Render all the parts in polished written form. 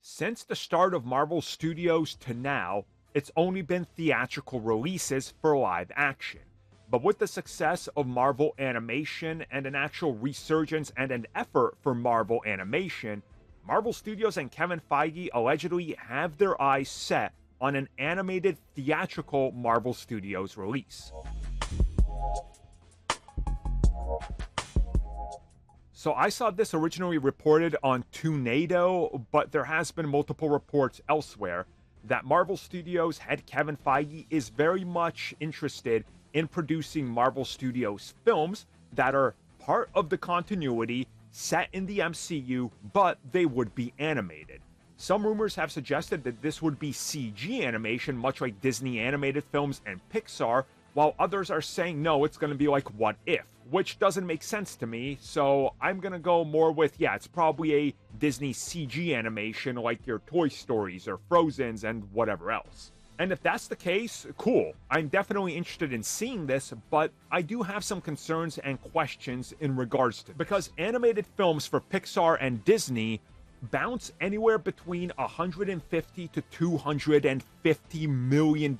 Since the start of Marvel Studios to now, it's only been theatrical releases for live action. But with the success of Marvel Animation and an actual resurgence and an effort for Marvel Animation, Marvel Studios and Kevin Feige allegedly have their eyes set on an animated theatrical Marvel Studios release. So I saw this originally reported on Toonado, but there has been multiple reports elsewhere that Marvel Studios head Kevin Feige is very much interested in producing Marvel Studios films that are part of the continuity set in the MCU, but they would be animated. Some rumors have suggested that this would be CG animation, much like Disney animated films and Pixar, while others are saying no, it's going to be like What If, which doesn't make sense to me, so I'm going to go more with, yeah, it's probably a Disney CG animation like your Toy Stories or Frozen's and whatever else. And if that's the case, cool. I'm definitely interested in seeing this, but I do have some concerns and questions in regards to it, because animated films for Pixar and Disney bounce anywhere between $150 to $250 million.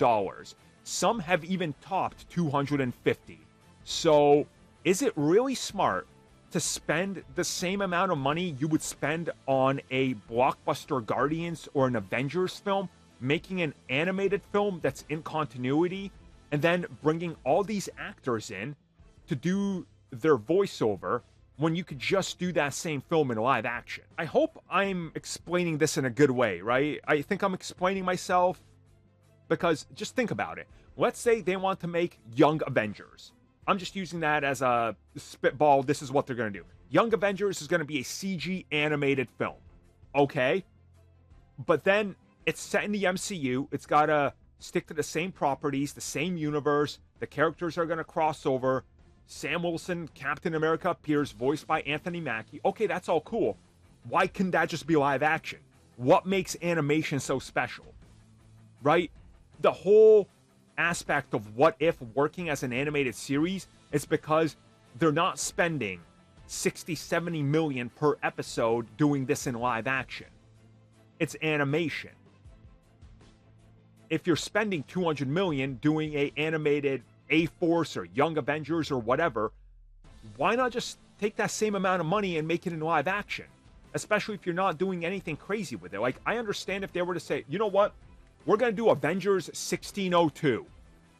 Some have even topped 250. So, is it really smart to spend the same amount of money you would spend on a blockbuster Guardians or an Avengers film, making an animated film that's in continuity, and then bringing all these actors in to do their voiceover when you could just do that same film in live action? I hope I'm explaining this in a good way, right? I think I'm explaining myself, because just think about it. Let's say they want to make Young Avengers. I'm just using that as a spitball. This is what they're going to do. Young Avengers is going to be a CG animated film. Okay? But then it's set in the MCU. It's got to stick to the same properties, the same universe. The characters are going to cross over. Sam Wilson, Captain America, appears, voiced by Anthony Mackie. Okay, that's all cool. Why couldn't that just be live action? What makes animation so special? Right? The whole aspect of What If working as an animated series is because they're not spending 60, 70 million per episode doing this in live action. It's animation. If you're spending 200 million doing a animated A-Force or Young Avengers or whatever, why not just take that same amount of money and make it in live action? Especially if you're not doing anything crazy with it. Like, I understand if they were to say, you know what? We're going to do Avengers 1602.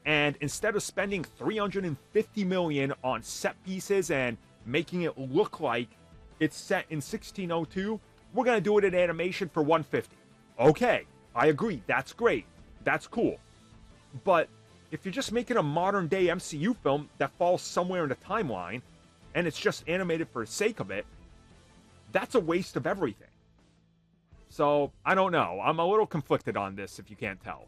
And instead of spending 350 million on set pieces and making it look like it's set in 1602, we're going to do it in animation for 150. Okay, I agree. That's great. That's cool. But if you're just making a modern day MCU film that falls somewhere in the timeline and it's just animated for the sake of it, that's a waste of everything. So, I don't know. I'm a little conflicted on this, if you can't tell.